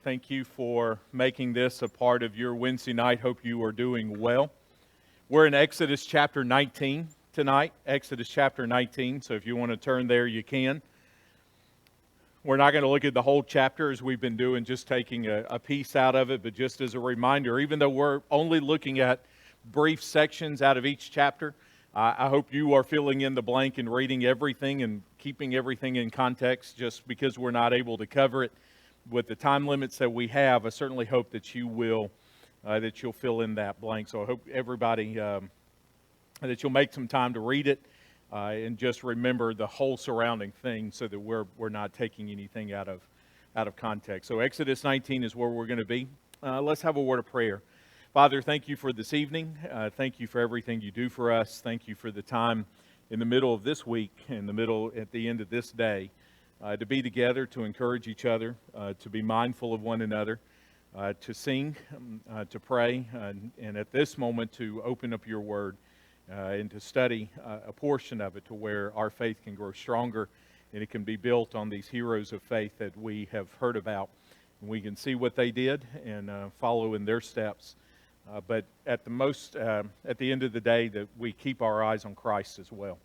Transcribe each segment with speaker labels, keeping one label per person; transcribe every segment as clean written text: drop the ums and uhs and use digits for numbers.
Speaker 1: Thank you for making this a part of your Wednesday night. Hope you are doing well. We're in Exodus chapter 19 tonight. Exodus chapter 19. So if you want to turn there, you can. We're not going to look at the whole chapter as we've been doing, just taking a piece out of it. But just as a reminder, even though we're only looking at brief sections out of each chapter, I hope you are filling in the blank and reading everything and keeping everything in context. Just because we're not able to cover it with the time limits that we have, I certainly hope that you will, that you'll fill in that blank. So I hope everybody, that you'll make some time to read it and just remember the whole surrounding thing, so that we're not taking anything out of context. So Exodus 19 is where we're going to be. Let's have a word of prayer. Father, thank you for this evening. Thank you for everything you do for us. Thank you for the time in the middle of this week, at the end of this day, to be together, to encourage each other, to be mindful of one another, to sing, to pray, and at this moment to open up your word and to study a portion of it to where our faith can grow stronger and it can be built on these heroes of faith that we have heard about. And we can see what they did and follow in their steps. But at the end of the day, that we keep our eyes on Christ as well,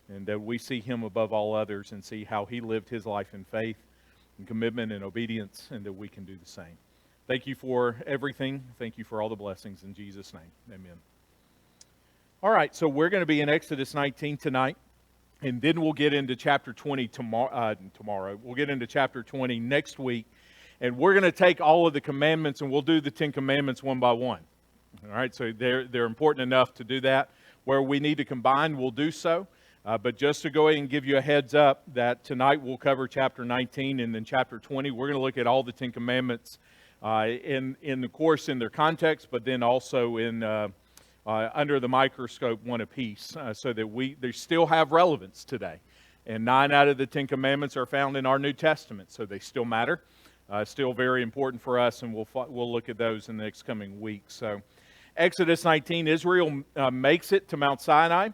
Speaker 1: and that we see Him above all others and see how He lived His life in faith and commitment and obedience, and that we can do the same. Thank you for everything. Thank you for all the blessings. In Jesus' name, amen. All right, so we're going to be in Exodus 19 tonight, and then we'll get into chapter 20 tomorrow. We'll get into chapter 20 next week, and we're going to take all of the commandments, and we'll do the 10 commandments one by one. All right, so they're important enough to do that. Where we need to combine, we'll do so. But just to go ahead and give you a heads up that tonight we'll cover chapter 19, and then chapter 20, we're going to look at all the 10 commandments in the course in their context, but then also in under the microscope, one apiece, so that they still have relevance today. And 9 out of the 10 commandments are found in our New Testament, so they still matter. Still very important for us, and we'll look at those in the next coming weeks. So Exodus 19, Israel makes it to Mount Sinai.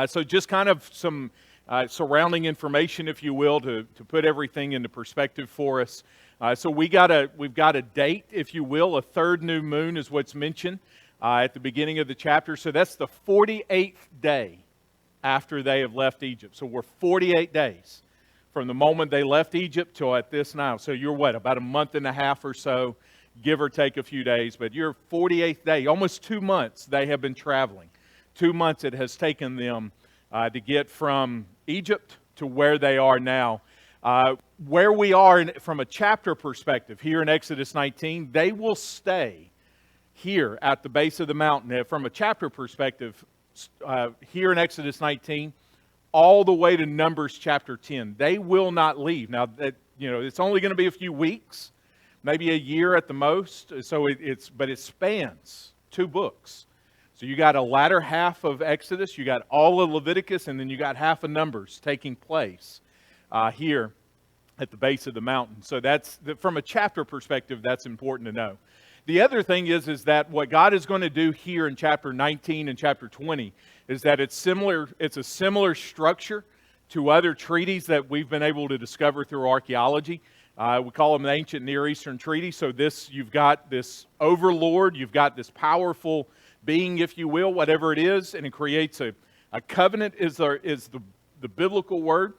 Speaker 1: So just kind of some surrounding information, if you will, to put everything into perspective for us. So we've got a date, if you will. A third new moon is what's mentioned at the beginning of the chapter. So that's the 48th day after they have left Egypt. So we're 48 days from the moment they left Egypt till at this now. So you're what, about a month and a half or so, give or take a few days. But you're 48th day, almost 2 months they have been traveling. 2 months it has taken them to get from Egypt to where they are now. Where we are from a chapter perspective here in Exodus 19, they will stay here at the base of the mountain. From a chapter perspective, here in Exodus 19, all the way to Numbers chapter 10. They will not leave. Now, it's only going to be a few weeks, maybe a year at the most. So but it spans 2 books. So you got a latter half of Exodus, you got all of Leviticus, and then you got half of Numbers taking place here at the base of the mountain. So from a chapter perspective, that's important to know. The other thing is that what God is going to do here in chapter 19 and chapter 20 is that it's a similar structure to other treaties that we've been able to discover through archaeology. We call them the ancient Near Eastern treaties. So you've got this overlord, you've got this powerful being, if you will, whatever it is, and it creates a covenant is the biblical word.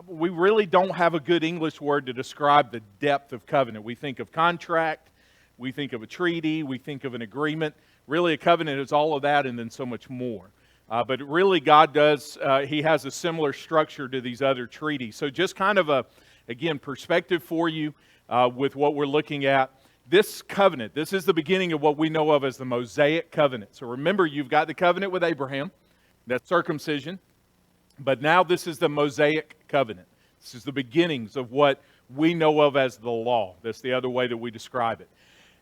Speaker 1: We really don't have a good English word to describe the depth of covenant. We think of contract, we think of a treaty, we think of an agreement. Really, a covenant is all of that and then so much more. But really, God does, He has a similar structure to these other treaties. So just kind of again, perspective for you with what we're looking at. This covenant, this is the beginning of what we know of as the Mosaic Covenant. So remember, you've got the covenant with Abraham, that's circumcision. But now this is the Mosaic Covenant. This is the beginnings of what we know of as the law. That's the other way that we describe it.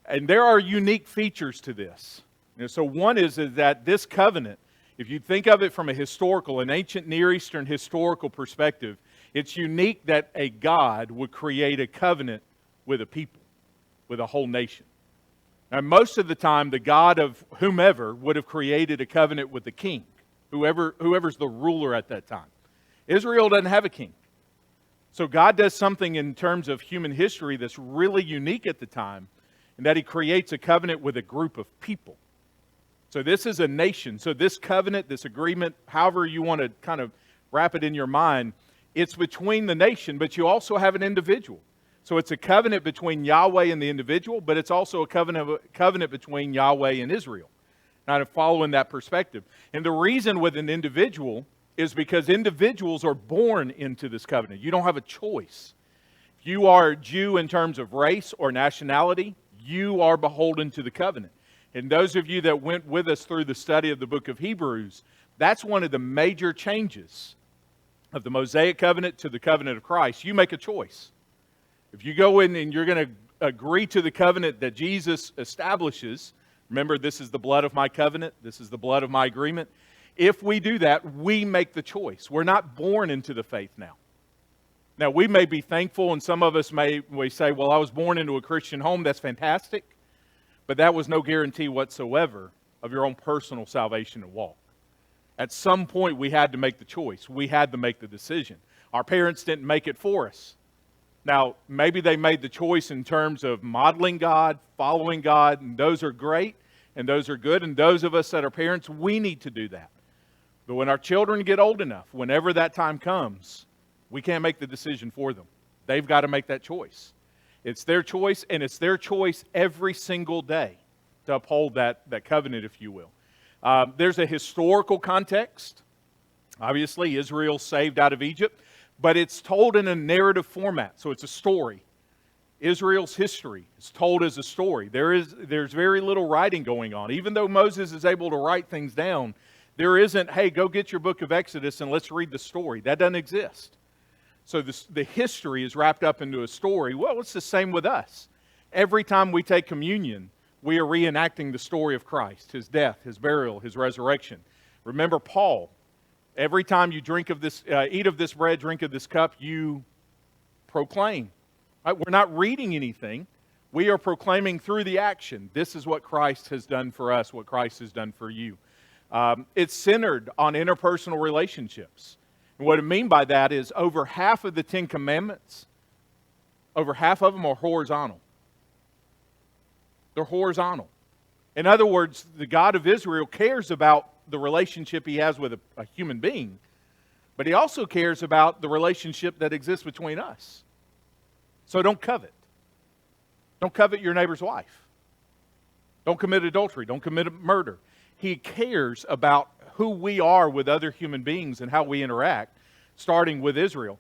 Speaker 1: And there are unique features to this. So one is that this covenant, if you think of it from an ancient Near Eastern historical perspective, it's unique that a God would create a covenant with a people, with a whole nation. Now, most of the time, the God of whomever would have created a covenant with the king, whoever's the ruler at that time. Israel doesn't have a king. So God does something in terms of human history that's really unique at the time, in that He creates a covenant with a group of people. So this is a nation. So this covenant, this agreement, however you want to kind of wrap it in your mind, it's between the nation, but you also have an individual. So it's a covenant between Yahweh and the individual, but it's also a covenant between Yahweh and Israel. Kind of following that perspective. And the reason with an individual is because individuals are born into this covenant. You don't have a choice. If you are a Jew in terms of race or nationality, you are beholden to the covenant. And those of you that went with us through the study of the book of Hebrews, that's one of the major changes of the Mosaic Covenant to the covenant of Christ. You make a choice. If you go in and you're going to agree to the covenant that Jesus establishes, remember, this is the blood of my covenant, this is the blood of my agreement. If we do that, we make the choice. We're not born into the faith now. Now, we may be thankful, and some of us may say, well, I was born into a Christian home. That's fantastic. But that was no guarantee whatsoever of your own personal salvation and walk. At some point, we had to make the choice. We had to make the decision. Our parents didn't make it for us. Now, maybe they made the choice in terms of modeling God, following God, and those are great, and those are good. And those of us that are parents, we need to do that. But when our children get old enough, whenever that time comes, we can't make the decision for them. They've got to make that choice. It's their choice, and it's their choice every single day to uphold that covenant, if you will. There's a historical context. Obviously, Israel's saved out of Egypt, but it's told in a narrative format, so it's a story. Israel's history is told as a story. There's very little writing going on. Even though Moses is able to write things down, there isn't, hey, go get your book of Exodus and let's read the story. That doesn't exist. So the history is wrapped up into a story. Well, it's the same with us. Every time we take communion, we are reenacting the story of Christ, His death, His burial, His resurrection. Remember Paul. Every time you drink of this, eat of this bread, drink of this cup, you proclaim. Right? We're not reading anything. We are proclaiming through the action. This is what Christ has done for us, what Christ has done for you. It's centered on interpersonal relationships. And what I mean by that is over half of the 10 Commandments, over half of them are horizontal. They're horizontal. In other words, the God of Israel cares about the relationship He has with a human being, but He also cares about the relationship that exists between us. So don't covet. Don't covet your neighbor's wife. Don't commit adultery. Don't commit murder. He cares about who we are with other human beings and how we interact, starting with Israel.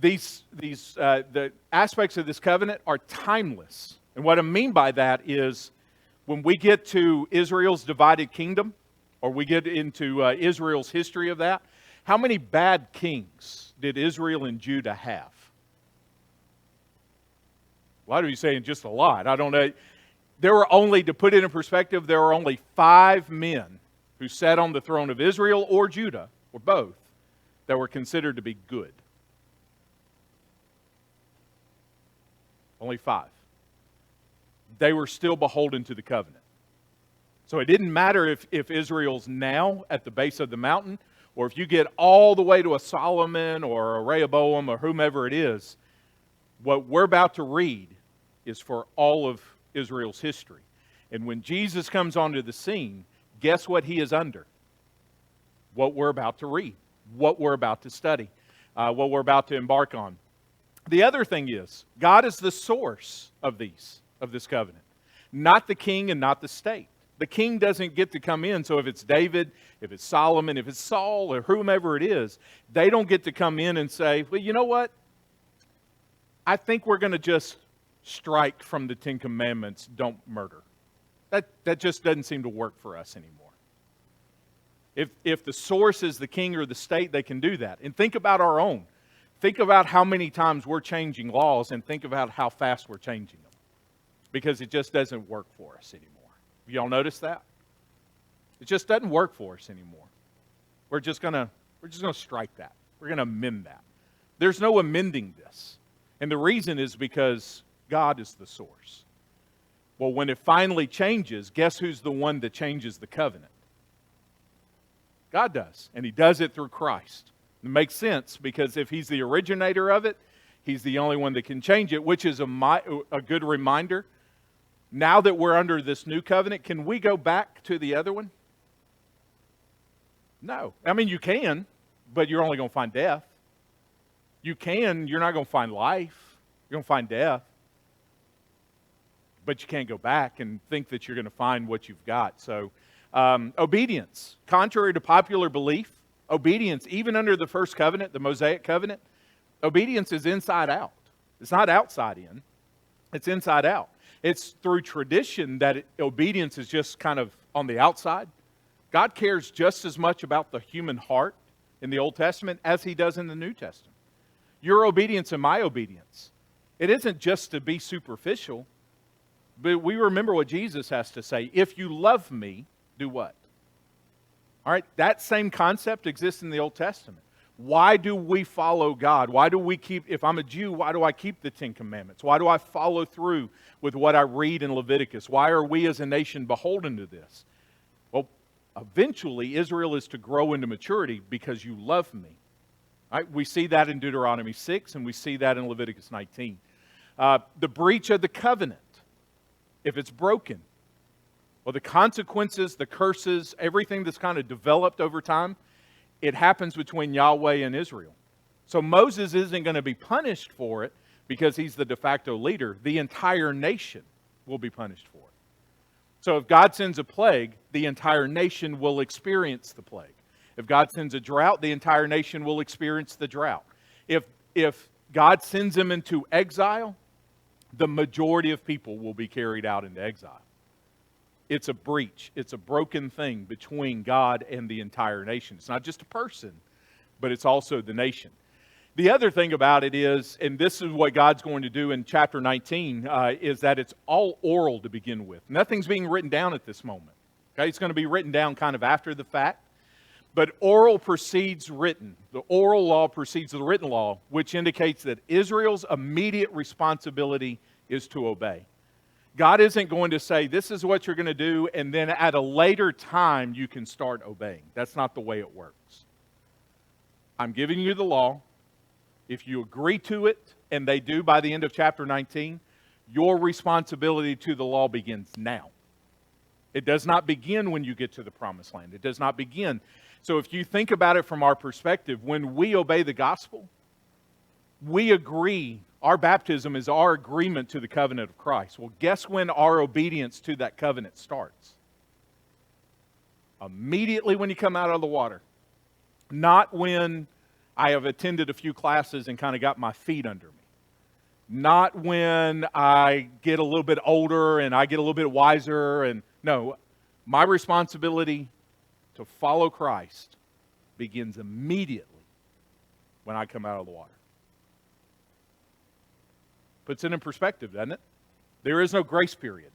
Speaker 1: The aspects of this covenant are timeless. And what I mean by that is when we get to Israel's divided kingdom, or we get into Israel's history of that, how many bad kings did Israel and Judah have? A lot of you saying just a lot. I don't know. There were only, to put it in perspective, there were only 5 men who sat on the throne of Israel or Judah, or both, that were considered to be good. Only 5. They were still beholden to the covenant. So it didn't matter if Israel's now at the base of the mountain, or if you get all the way to a Solomon or a Rehoboam or whomever it is. What we're about to read is for all of Israel's history. And when Jesus comes onto the scene, guess what He is under? What we're about to read, what we're about to study, what we're about to embark on. The other thing is, God is the source of this covenant, not the king and not the state. The king doesn't get to come in, so if it's David, if it's Solomon, if it's Saul, or whomever it is, they don't get to come in and say, well, you know what? I think we're going to just strike from the 10 Commandments, don't murder. That just doesn't seem to work for us anymore. If the source is the king or the state, they can do that. And think about our own. Think about how many times we're changing laws, and think about how fast we're changing them. Because it just doesn't work for us anymore. Have y'all noticed that? It just doesn't work for us anymore. We're just gonna strike that. We're gonna amend that. There's no amending this. And the reason is because God is the source. Well, when it finally changes, guess who's the one that changes the covenant? God does. And He does it through Christ. It makes sense because if He's the originator of it, He's the only one that can change it, which is a good reminder. Now that we're under this new covenant, can we go back to the other one? No. I mean, you can, but you're only going to find death. You can, you're not going to find life. You're going to find death. But you can't go back and think that you're going to find what you've got. So, obedience. Contrary to popular belief, obedience, even under the first covenant, the Mosaic Covenant, obedience is inside out. It's not outside in. It's inside out. It's through tradition that obedience is just kind of on the outside. God cares just as much about the human heart in the Old Testament as He does in the New Testament. Your obedience and my obedience. It isn't just to be superficial, but we remember what Jesus has to say. If you love me, do what? All right, that same concept exists in the Old Testament. Why do we follow God? Why do we keep, if I'm a Jew, why do I keep the Ten Commandments? Why do I follow through with what I read in Leviticus? Why are we as a nation beholden to this? Well, eventually Israel is to grow into maturity because you love me. All right, we see that in Deuteronomy 6 and we see that in Leviticus 19. The breach of the covenant, if it's broken, well, the consequences, the curses, everything that's kind of developed over time, it happens between Yahweh and Israel. So Moses isn't going to be punished for it because he's the de facto leader. The entire nation will be punished for it. So if God sends a plague, the entire nation will experience the plague. If God sends a drought, the entire nation will experience the drought. If God sends them into exile, the majority of people will be carried out into exile. It's a breach. It's a broken thing between God and the entire nation. It's not just a person, but it's also the nation. The other thing about it is, and this is what God's going to do in chapter 19, is that it's all oral to begin with. Nothing's being written down at this moment. Okay, it's going to be written down kind of after the fact. But oral precedes written. The oral law precedes the written law, which indicates that Israel's immediate responsibility is to obey. God isn't going to say, this is what you're going to do, and then at a later time you can start obeying. That's not the way it works. I'm giving you the law. If you agree to it, and they do by the end of chapter 19, your responsibility to the law begins now. It does not begin when you get to the promised land. It does not begin. So if you think about it from our perspective, when we obey the gospel, we agree. Our baptism is our agreement to the covenant of Christ. Well, guess when our obedience to that covenant starts? Immediately when you come out of the water. Not when I have attended a few classes and kind of got my feet under me. Not when I get a little bit older and I get a little bit wiser. And no, my responsibility to follow Christ begins immediately when I come out of the water. Puts it in perspective, doesn't it? There is no grace period.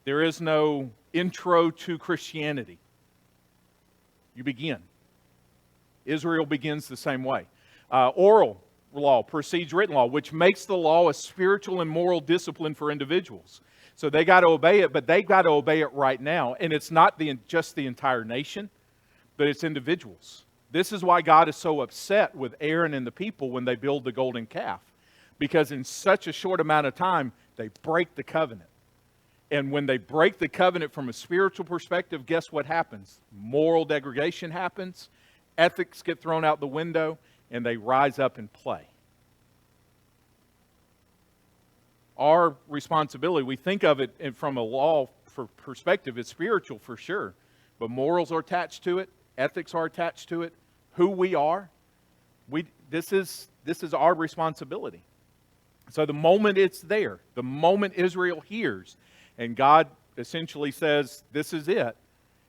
Speaker 1: There is no intro to Christianity. You begin. Israel begins the same way. Oral law precedes written law, which makes the law a spiritual and moral discipline for individuals. So they got to obey it, but they got to obey it right now. And it's not just the entire nation, but it's individuals. This is why God is so upset with Aaron and the people when they build the golden calf. Because in such a short amount of time, they break the covenant. And when they break the covenant from a spiritual perspective, guess what happens? Moral degradation happens. Ethics get thrown out the window, and they rise up and play. Our responsibility, we think of it from a law perspective, it's spiritual for sure. But morals are attached to it. Ethics are attached to it. Who we are, this is our responsibility. So the moment it's there, the moment Israel hears, and God essentially says, this is it,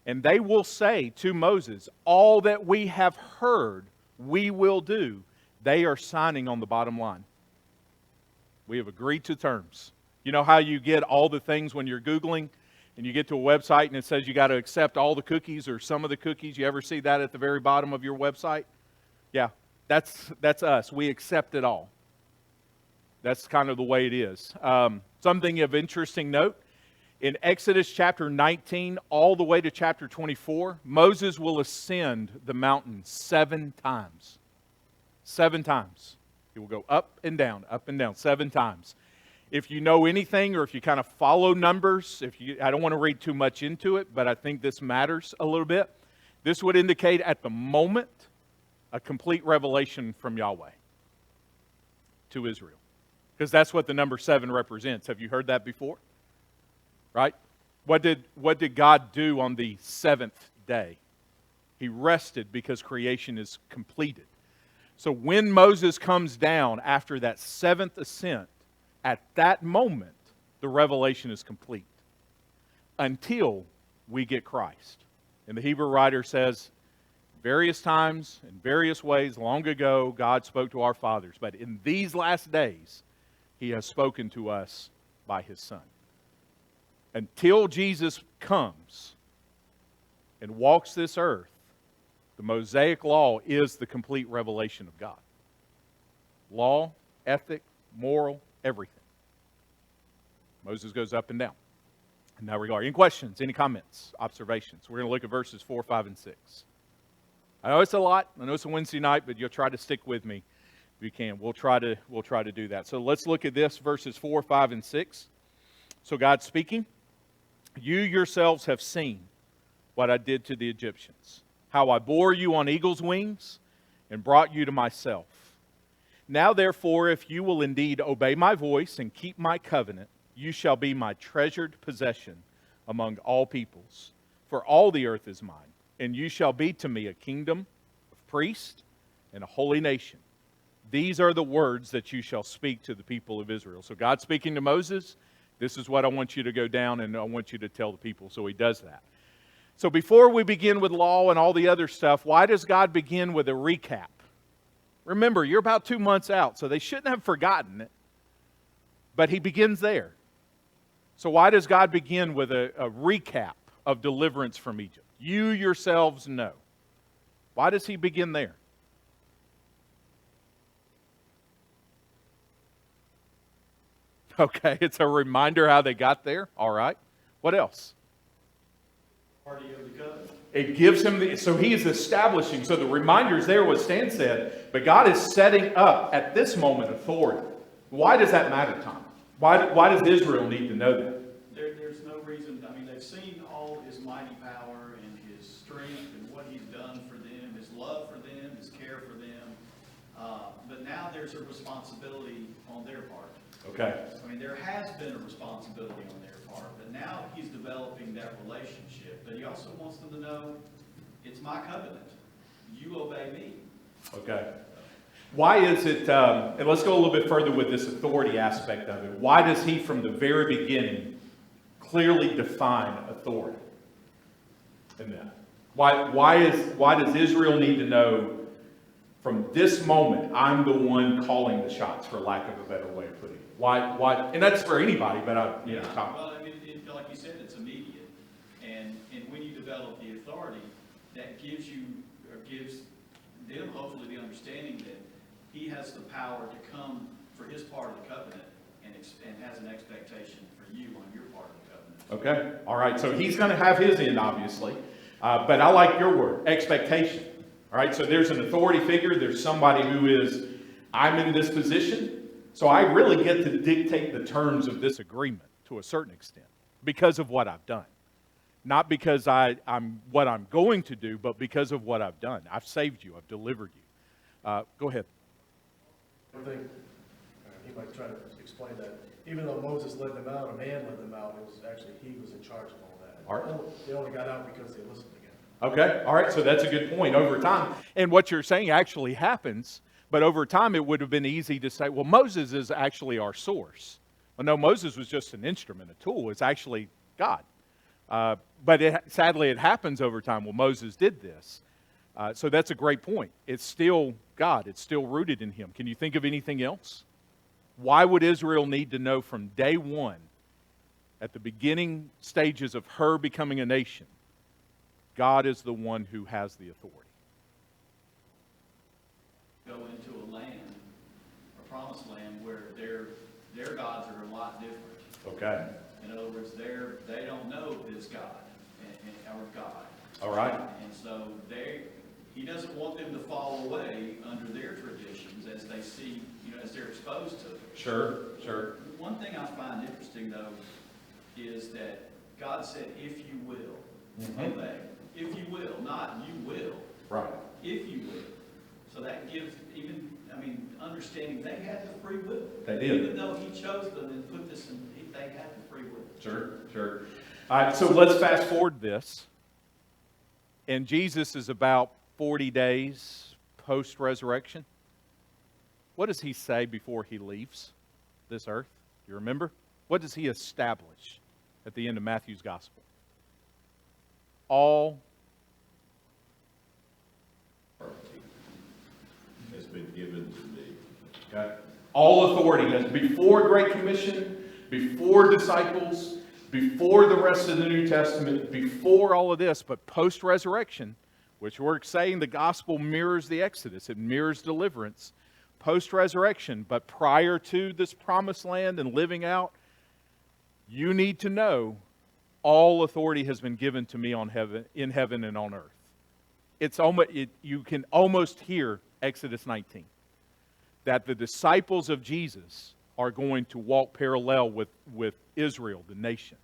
Speaker 1: and they will say to Moses, all that we have heard, we will do. They are signing on the bottom line. We have agreed to terms. You know how you get all the things when you're Googling, and you get to a website and it says you got to accept all the cookies or some of the cookies? You ever see that at the very bottom of your website? Yeah, that's us. We accept it all. That's kind of the way it is. Something of interesting note, in Exodus chapter 19 all the way to chapter 24, Moses will ascend the mountain 7 times. 7 times. He will go up and down, 7 times. If you know anything or if you kind of follow numbers, I don't want to read too much into it, but I think this matters a little bit. This would indicate at the moment a complete revelation from Yahweh to Israel. Because that's what the number 7 represents. Have you heard that before? Right? What did God do on the 7th day? He rested because creation is completed. So when Moses comes down after that 7th ascent, at that moment, the revelation is complete. Until we get Christ. And the Hebrew writer says, various times, in various ways, long ago, God spoke to our fathers. But in these last days, He has spoken to us by His Son. Until Jesus comes and walks this earth, the Mosaic law is the complete revelation of God. Law, ethic, moral, everything. Moses goes up and down in that regard. Any questions, any comments, observations? We're going to look at verses 4, 5, and 6. I know it's a lot. I know it's a Wednesday night, but you'll try to stick with me if you can. We'll try to do that. So let's look at this, verses 4, 5, and 6. So God's speaking. You yourselves have seen what I did to the Egyptians, how I bore you on eagle's wings and brought you to myself. Now therefore, if you will indeed obey my voice and keep my covenant, you shall be my treasured possession among all peoples. For all the earth is mine, and you shall be to me a kingdom of priests and a holy nation. These are the words that you shall speak to the people of Israel. So God speaking to Moses, this is what I want you to go down and I want you to tell the people. So He does that. So before we begin with law and all the other stuff, why does God begin with a recap? Remember, you're about 2 months out, so they shouldn't have forgotten it. But He begins there. So why does God begin with a recap of deliverance from Egypt? You yourselves know. Why does He begin there? Okay, it's a reminder how they got there. All right. What else?
Speaker 2: Party of the covenant.
Speaker 1: It gives him, so he is establishing, so the reminder's there, what Stan said, but God is setting up at this moment authority. Why does that matter, Tom? Why does Israel need to know that?
Speaker 2: There's no reason. I mean, they've seen all His mighty power and His strength and what He's done for them, His love for them, His care for them. But now there's a responsibility on their part.
Speaker 1: Okay.
Speaker 2: I mean, there has been a responsibility on their part, but now He's developing that relationship. But He also wants them to know, it's my covenant. You obey me.
Speaker 1: Okay. Why is it, and let's go a little bit further with this authority aspect of it. Why does He, from the very beginning, clearly define authority in that? Why does Israel need to know, from this moment, I'm the one calling the shots, for lack of a better way of putting it? Why? And that's for anybody, but Tom.
Speaker 2: Well, I mean, like you said, it's immediate, and when you develop the authority, that gives them hopefully the understanding that He has the power to come for His part of the covenant, and has an expectation for you on your part of the covenant.
Speaker 1: Okay. All right. So He's going to have His end, obviously, but I like your word, expectation. All right. So there's an authority figure. There's somebody who is, I'm in this position. So I really get to dictate the terms of this agreement to a certain extent because of what I've done. Not because I'm what I'm going to do, but because of what I've done. I've saved you. I've delivered you. Go ahead.
Speaker 3: I think he might try to explain that. Even though Moses led them out, a man led them out, it was actually He was in charge of all that.
Speaker 1: All right.
Speaker 3: They only got out because they listened again.
Speaker 1: Okay. All right. So that's a good point. Over time, and what you're saying actually happens. But over time, it would have been easy to say, well, Moses is actually our source. Well, no, Moses was just an instrument, a tool. It's actually God. But sadly, it happens over time. Well, Moses did this. So that's a great point. It's still God. It's still rooted in Him. Can you think of anything else? Why would Israel need to know from day one, at the beginning stages of her becoming a nation, God is the one who has the authority?
Speaker 2: Go into a land, a promised land, where their gods are a lot different.
Speaker 1: Okay.
Speaker 2: In other words, they don't know this God or God.
Speaker 1: All right.
Speaker 2: And so He doesn't want them to fall away under their traditions as they see, as they're exposed to it.
Speaker 1: Sure, sure.
Speaker 2: One thing I find interesting, though, is that God said, if you will, obey. If you will, not you will.
Speaker 1: Right.
Speaker 2: If you will. So that gives understanding they had the free will.
Speaker 1: They did.
Speaker 2: Even though he chose them and put this in, they had the free will.
Speaker 1: Sure, sure. All right, so let's fast forward this. And Jesus is about 40 days post-resurrection. What does he say before he leaves this earth? You remember? What does he establish at the end of Matthew's gospel? All
Speaker 4: has been given to me.
Speaker 1: Okay. All authority has, before Great Commission, before disciples, before the rest of the New Testament, before all of this, but post-resurrection, which we're saying the gospel mirrors the Exodus, it mirrors deliverance, post-resurrection, but prior to this promised land and living out, you need to know all authority has been given to me in heaven and on earth. You can almost hear Exodus 19. That the disciples of Jesus are going to walk parallel with Israel, the nation.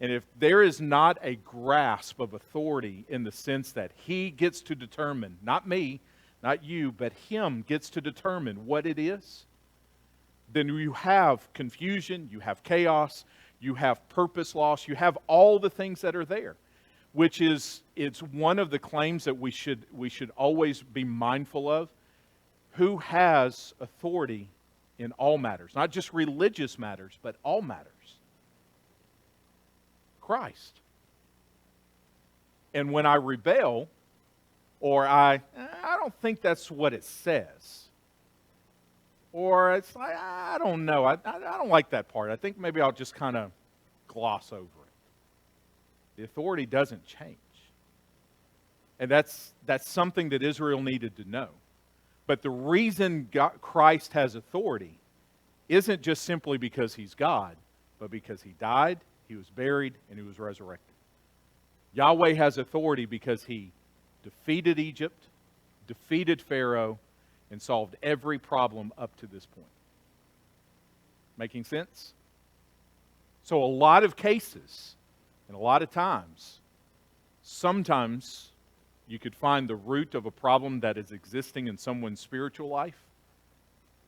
Speaker 1: And if there is not a grasp of authority in the sense that he gets to determine, not me, not you, but him gets to determine what it is, then you have confusion, you have chaos, you have purpose loss, you have all the things that are there, which is, it's one of the claims that we should always be mindful of. Who has authority in all matters, not just religious matters, but all matters? Christ. And when I rebel, or I don't think that's what it says, or it's like, I don't know, I don't like that part. I think maybe I'll just kind of gloss over it. The authority doesn't change. And that's something that Israel needed to know. But the reason Christ has authority isn't just simply because he's God, but because he died, he was buried, and he was resurrected. Yahweh has authority because he defeated Egypt, defeated Pharaoh, and solved every problem up to this point. Making sense? So a lot of cases, and a lot of times, sometimes you could find the root of a problem that is existing in someone's spiritual life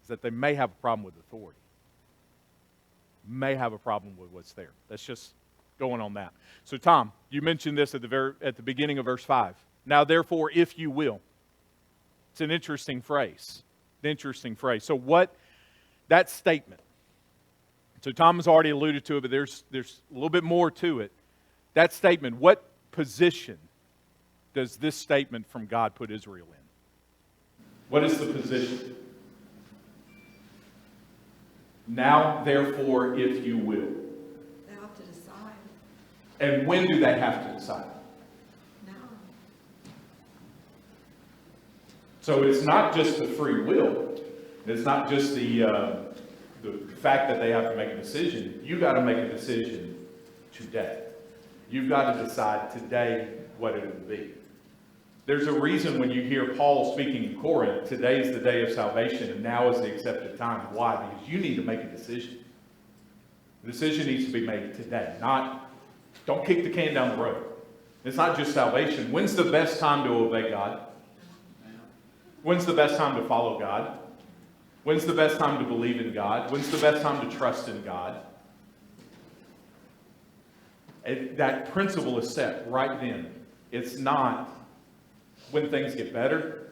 Speaker 1: is that they may have a problem with authority. May have a problem with what's there. That's just going on that. So Tom, you mentioned this at the beginning of verse 5. Now therefore, if you will. It's an interesting phrase. An interesting phrase. So what, that statement. So Tom has already alluded to it, but there's a little bit more to it. That statement, what position does this statement from God put Israel in? What is the position? Now, therefore, if you will.
Speaker 5: They have to decide.
Speaker 1: And when do they have to decide?
Speaker 5: Now.
Speaker 1: So it's not just the free will. It's not just the fact that they have to make a decision. You got to make a decision today. You've got to decide today what it will be. There's a reason when you hear Paul speaking in Corinth, today is the day of salvation and now is the accepted time. Why? Because you need to make a decision. The decision needs to be made today. Don't kick the can down the road. It's not just salvation. When's the best time to obey God? When's the best time to follow God? When's the best time to believe in God? When's the best time to trust in God? That principle is set right then. It's not when things get better,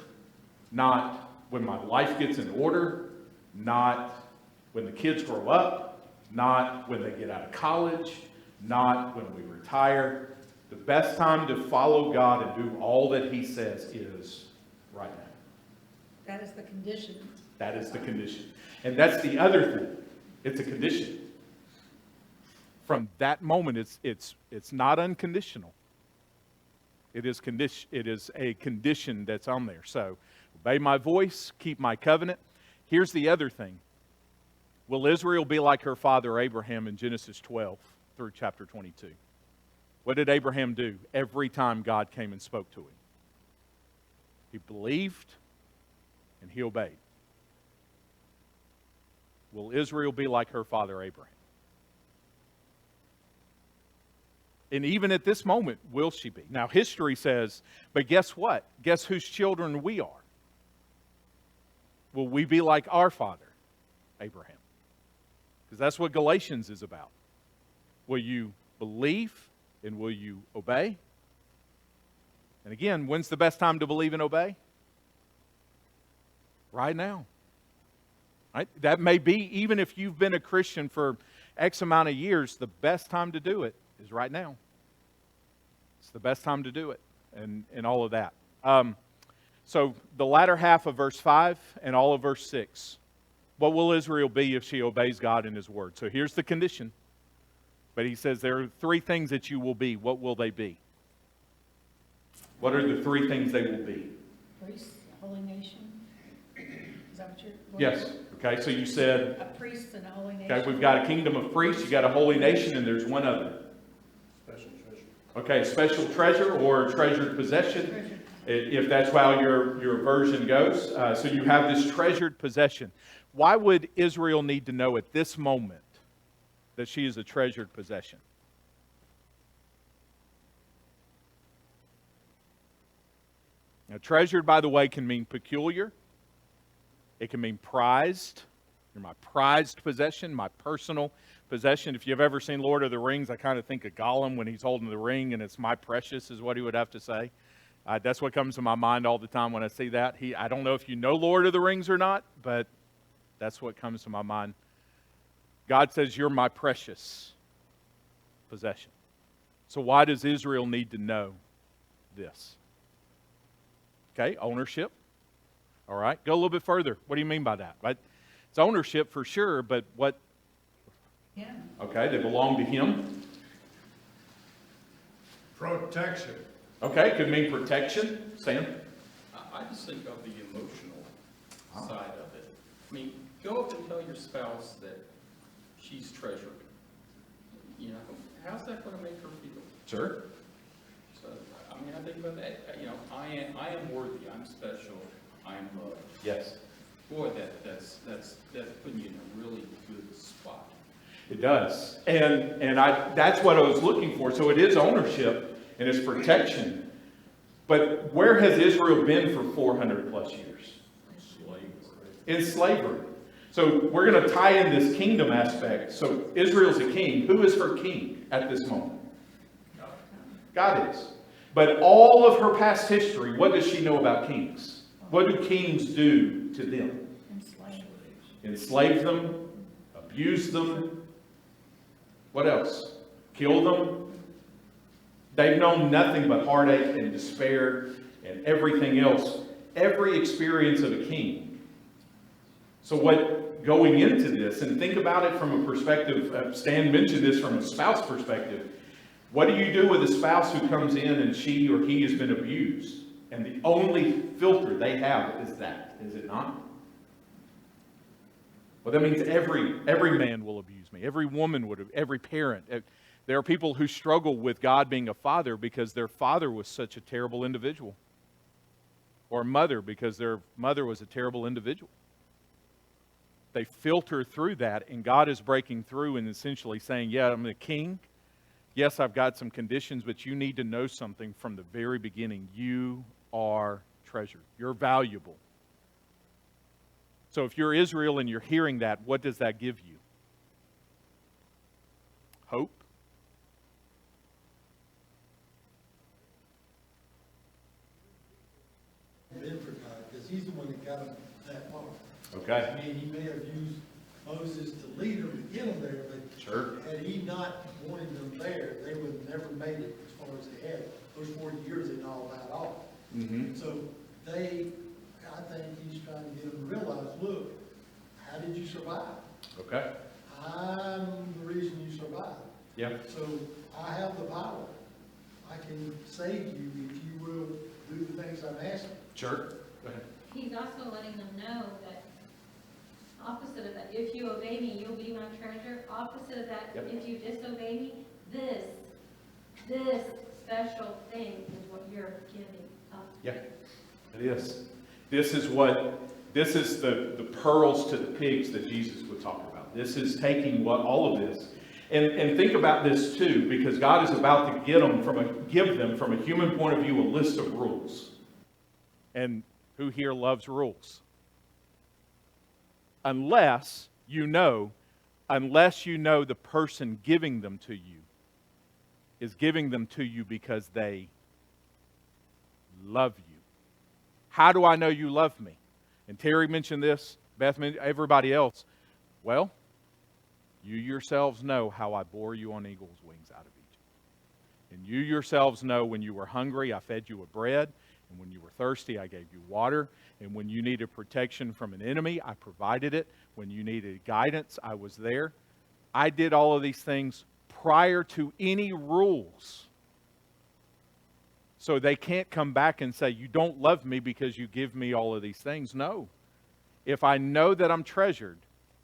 Speaker 1: not when my life gets in order, not when the kids grow up, not when they get out of college, not when we retire. The best time to follow God and do all that he says is right now.
Speaker 5: That is the condition.
Speaker 1: That is the condition. And that's the other thing. It's a condition. From that moment, it's not unconditional. It is a condition that's on there. So, obey my voice, keep my covenant. Here's the other thing. Will Israel be like her father Abraham in Genesis 12 through chapter 22? What did Abraham do every time God came and spoke to him? He believed and he obeyed. Will Israel be like her father Abraham? And even at this moment, will she be? Now, history says, but guess what? Guess whose children we are? Will we be like our father, Abraham? Because that's what Galatians is about. Will you believe and will you obey? And again, when's the best time to believe and obey? Right now. Right? That may be, even if you've been a Christian for X amount of years, the best time to do it is right now. It's the best time to do it, and all of that. So the latter half of verse 5 and all of verse 6. What will Israel be if she obeys God and His Word? So here's the condition. But he says there are 3 things that you will be. What will they be? What are the 3 things they will be?
Speaker 5: Priests, a holy nation. Is that what you're?
Speaker 1: Yes. Okay, so you said,
Speaker 5: A priest and a holy nation.
Speaker 1: okay, we've got a kingdom of priests, you got a holy nation, and there's one other.
Speaker 3: Special treasure.
Speaker 1: Okay, special treasure or treasured possession, if that's how your version goes. So you have this treasured possession. Why would Israel need to know at this moment that she is a treasured possession? Now, treasured, by the way, can mean peculiar. It can mean prized. You're my prized possession, my personal possession. If you've ever seen Lord of the Rings, I kind of think of Gollum when he's holding the ring and it's my precious is what he would have to say. That's what comes to my mind all the time when I see that. I don't know if you know Lord of the Rings or not, but that's what comes to my mind. God says, you're my precious possession. So why does Israel need to know this? Okay, ownership. All right, go a little bit further. What do you mean by that? Right? It's ownership for sure, but what?
Speaker 5: Yeah.
Speaker 1: Okay, they belong to Him.
Speaker 6: Protection.
Speaker 1: Okay, could mean protection. Sam?
Speaker 7: I just think of the emotional side of it. I mean, go up and tell your spouse that she's treasured. You know, how's that going to make her feel?
Speaker 1: Sure.
Speaker 7: So, I mean, I think about that. You know, I am worthy. I'm special. I am loved.
Speaker 1: Yes.
Speaker 7: Boy, that's putting you in a really good spot.
Speaker 1: It does. And that's what I was looking for. So it is ownership and it's protection. But where has Israel been for 400 plus years? In slavery. So we're going to tie in this kingdom aspect. So Israel's a king. Who is her king at this moment? God is. But all of her past history, what does she know about kings? What do kings do to them? Enslave them, abuse them. What else? Kill them. They've known nothing but heartache and despair and everything else. Every experience of a king. So what, going into this, and think about it from a perspective, Stan mentioned this from a spouse perspective. What do you do with a spouse who comes in and she or he has been abused? And the only filter they have is that, is it not? Well, that means every man will abuse me. Every woman would, every parent. There are people who struggle with God being a father because their father was such a terrible individual. Or a mother because their mother was a terrible individual. They filter through that, and God is breaking through and essentially saying, yeah, I'm the king. Yes, I've got some conditions, but you need to know something from the very beginning. You are treasured. You're valuable. So if you're Israel and you're hearing that, what does that give you? Hope?
Speaker 6: Because he's the one that got him that far.
Speaker 1: Okay.
Speaker 6: I mean, he may have used Moses to lead them to get them there, but
Speaker 1: Sure.
Speaker 6: had he not wanted them there, they would have never made it as far as they had. Those 40 years ain't all that all.
Speaker 1: Mm-hmm.
Speaker 6: So I think he's trying to get them to realize, look, how did you survive?
Speaker 1: Okay.
Speaker 6: I'm the reason you survived.
Speaker 1: Yeah.
Speaker 6: So I have the power. I can save you if you will do the things I'm asking.
Speaker 1: Sure. Go ahead.
Speaker 8: He's also letting them know that opposite of that, if you obey me, you'll be my treasure. Opposite of that,
Speaker 1: Yep.
Speaker 8: if you disobey me, this special thing is what you're giving up.
Speaker 1: Yeah. It is. This is the pearls to the pigs that Jesus would talk about. This is taking all of this. And think about this too, because God is about to give them from a human point of view a list of rules. And who here loves rules? Unless you know the person giving them to you is giving them to you because they love you. How do I know you love me? And Terry mentioned this, Beth mentioned, everybody else. Well, you yourselves know how I bore you on eagle's wings out of Egypt. And you yourselves know when you were hungry, I fed you with bread. And when you were thirsty, I gave you water. And when you needed protection from an enemy, I provided it. When you needed guidance, I was there. I did all of these things prior to any rules. So they can't come back and say, you don't love me because you give me all of these things. No. If I know that I'm treasured,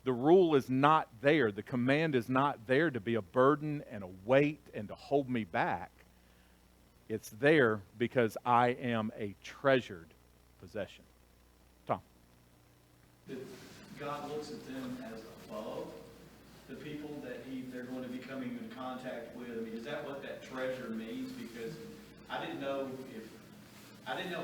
Speaker 1: the rule is not there. The command is not there to be a burden and a weight and to hold me back. It's there because I am a treasured possession. Tom.
Speaker 2: That God looks at them as above the people that they're going to be coming in contact with. I mean, is that what that treasure means? Because I didn't know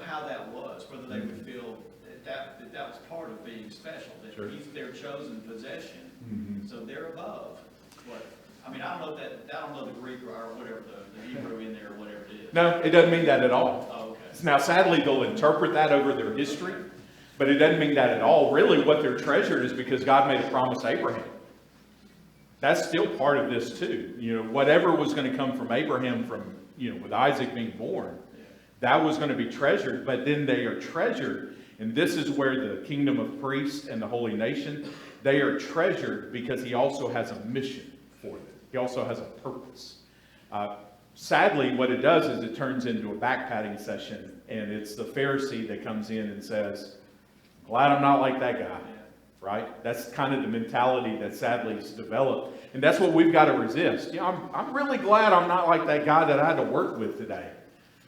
Speaker 2: how that was, whether they would feel that was part of being special, that
Speaker 1: Sure.
Speaker 2: he's their chosen possession.
Speaker 1: Mm-hmm.
Speaker 2: So they're above what, I mean, I don't know the Greek or whatever, the Hebrew in there or whatever it is.
Speaker 1: No, it doesn't mean that at all.
Speaker 2: Oh, okay.
Speaker 1: Now, sadly, they'll interpret that over their history, but it doesn't mean that at all. Really, what they're treasured is because God made a promise to Abraham. That's still part of this too. Whatever was going to come from Abraham with Isaac being born, that was going to be treasured, but then they are treasured. And this is where the kingdom of priests and the holy nation, they are treasured because he also has a mission for them. He also has a purpose. Sadly, what it does is it turns into a back-patting session, and it's the Pharisee that comes in and says, glad I'm not like that guy, right? That's kind of the mentality that sadly is developed. And that's what we've got to resist. I'm really glad I'm not like that guy that I had to work with today.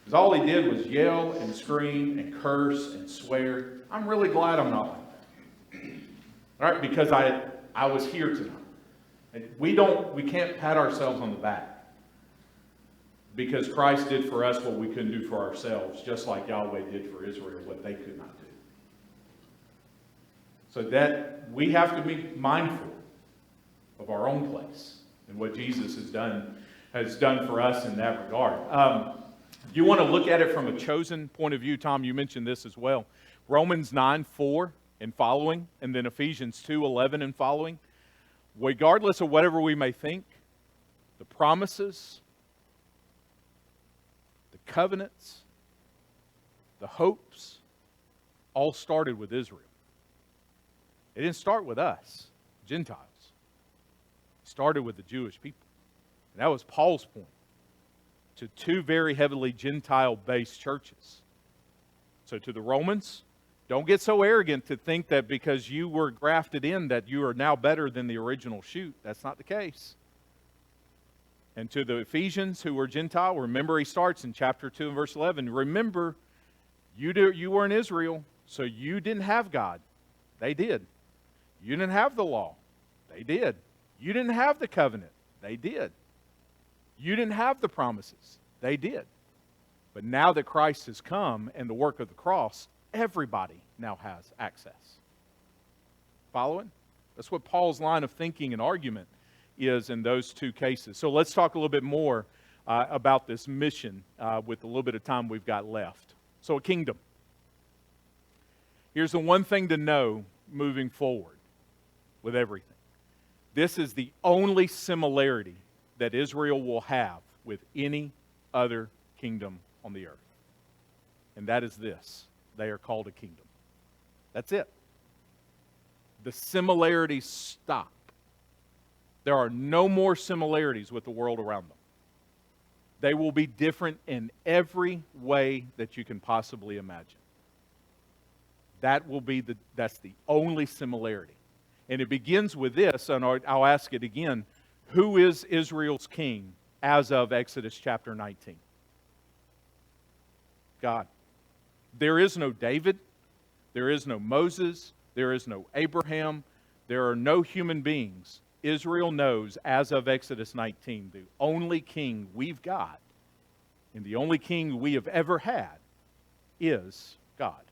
Speaker 1: Because all he did was yell and scream and curse and swear. I'm really glad I'm not like that. All right, because I was here tonight. And we can't pat ourselves on the back. Because Christ did for us what we couldn't do for ourselves, just like Yahweh did for Israel what they could not do. So that we have to be mindful of our own place and what Jesus has done for us in that regard. You want to look at it from a chosen point of view. Tom, you mentioned this as well. Romans 9:4 and following, and then Ephesians 2:11 and following. Regardless of whatever we may think, the promises, the covenants, the hopes, all started with Israel. It didn't start with us, Gentiles. It started with the Jewish people. And that was Paul's point to two very heavily Gentile-based churches. So to the Romans, don't get so arrogant to think that because you were grafted in that you are now better than the original shoot. That's not the case. And to the Ephesians who were Gentile, remember he starts in chapter 2 and verse 11. Remember, you were in Israel, so you didn't have God. They did. You didn't have the law. They did. You didn't have the covenant. They did. You didn't have the promises. They did. But now that Christ has come and the work of the cross, everybody now has access. Following? That's what Paul's line of thinking and argument is in those two cases. So let's talk a little bit more about this mission with a little bit of time we've got left. So a kingdom. Here's the one thing to know moving forward with everything. This is the only similarity that Israel will have with any other kingdom on the earth. And that is this. They are called a kingdom. That's it. The similarities stop. There are no more similarities with the world around them. They will be different in every way that you can possibly imagine. That's the only similarity. And it begins with this, and I'll ask it again. Who is Israel's king as of Exodus chapter 19? God. There is no David, there is no Moses, there is no Abraham, there are no human beings. Israel knows, as of Exodus 19, the only king we've got, and the only king we have ever had, is God.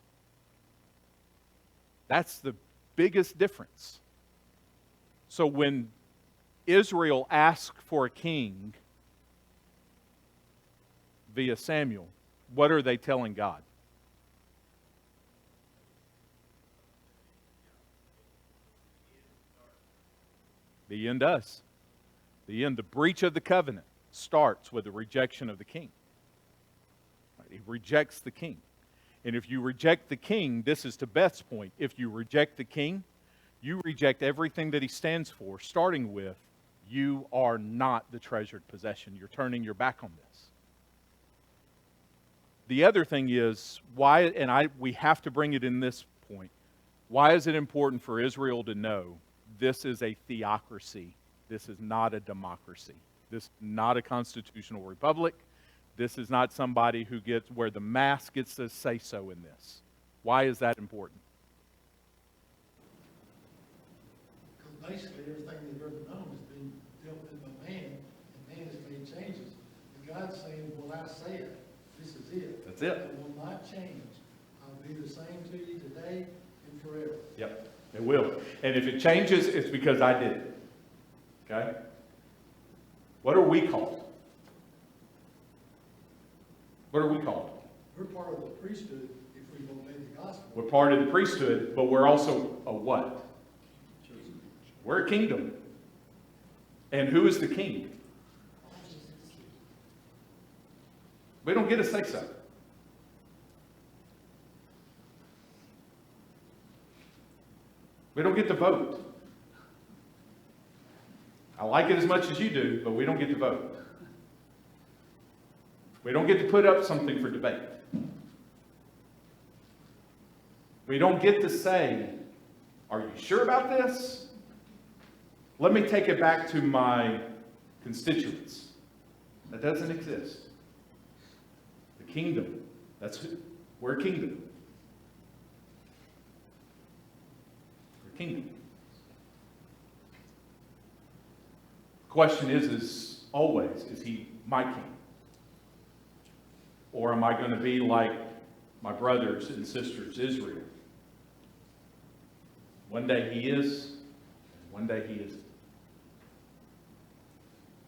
Speaker 1: That's the biggest difference. So when Israel asked for a king via Samuel, what are they telling God? The end does. The end, the breach of the covenant starts with the rejection of the king. He rejects the king. And if you reject the king, this is to Beth's point, if you reject the king, you reject everything that he stands for, starting with, you are not the treasured possession. You're turning your back on this. The other thing is, why, and we have to bring it in this point, why is it important for Israel to know this is a theocracy? This is not a democracy. This is not a constitutional republic. This is not somebody who gets, where the mass gets to say so in this. Why is that important?
Speaker 6: Because basically everything they've ever known has been dealt with by man, and man has made changes. And God's saying, what I said, this is it.
Speaker 1: That's it.
Speaker 6: It will not change. I'll be the same to you today and forever.
Speaker 1: Yep, it will. And if it changes, it's because I did it. Okay? What are we called? What are we called?
Speaker 6: We're part of the priesthood if we obey the gospel.
Speaker 1: We're part of the priesthood, but we're also a what? We're a kingdom. And who is the king? We don't get a say-so. We don't get to vote. I like it as much as you do, but we don't get to vote. We don't get to put up something for debate. We don't get to say, are you sure about this? Let me take it back to my constituents. That doesn't exist. The kingdom, that's who. We're a kingdom. We're a kingdom. The question is always, is he my king? Or am I going to be like my brothers and sisters, Israel? One day he is, and one day he isn't.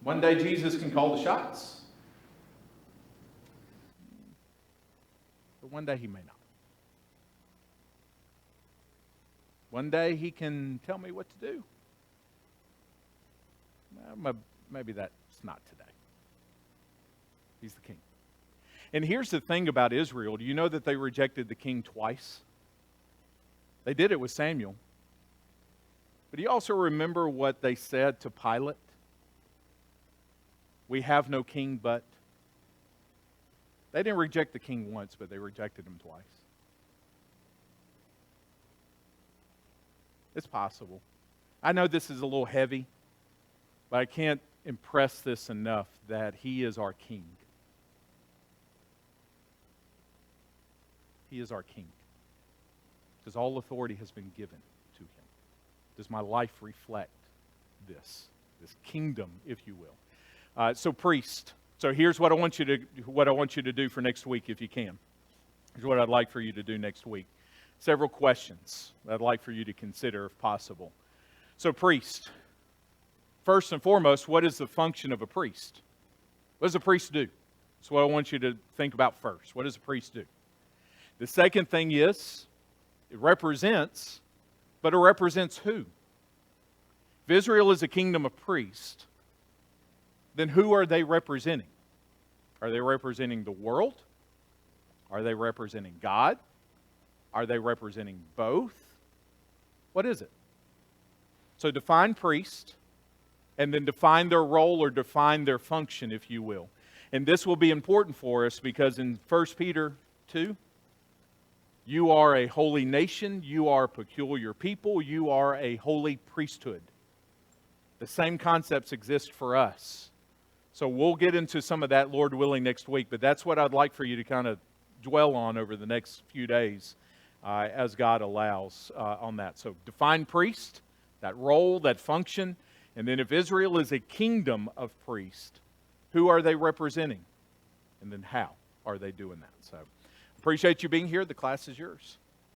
Speaker 1: One day Jesus can call the shots. But one day he may not. One day he can tell me what to do. Well, maybe that's not today. He's the king. And here's the thing about Israel. Do you know that they rejected the king twice? They did it with Samuel. But do you also remember what they said to Pilate? We have no king but. They didn't reject the king once, but they rejected him twice. It's possible. I know this is a little heavy, but I can't impress this enough that he is our king. He is our king. Because all authority has been given to him. Does my life reflect this kingdom, if you will? So priest. So here's what I want you to do for next week, if you can. Here's what I'd like for you to do next week. Several questions that I'd like for you to consider, if possible. So priest. First and foremost, what is the function of a priest? What does a priest do? That's what I want you to think about first. What does a priest do? The second thing is, it represents, but it represents who? If Israel is a kingdom of priests, then who are they representing? Are they representing the world? Are they representing God? Are they representing both? What is it? So define priest, and then define their role or define their function, if you will. And this will be important for us because in 1 Peter 2, you are a holy nation, you are a peculiar people, you are a holy priesthood. The same concepts exist for us. So we'll get into some of that, Lord willing, next week, but that's what I'd like for you to kind of dwell on over the next few days as God allows on that. So define priest, that role, that function, and then if Israel is a kingdom of priests, who are they representing? And then how are they doing that? So appreciate you being here. The class is yours.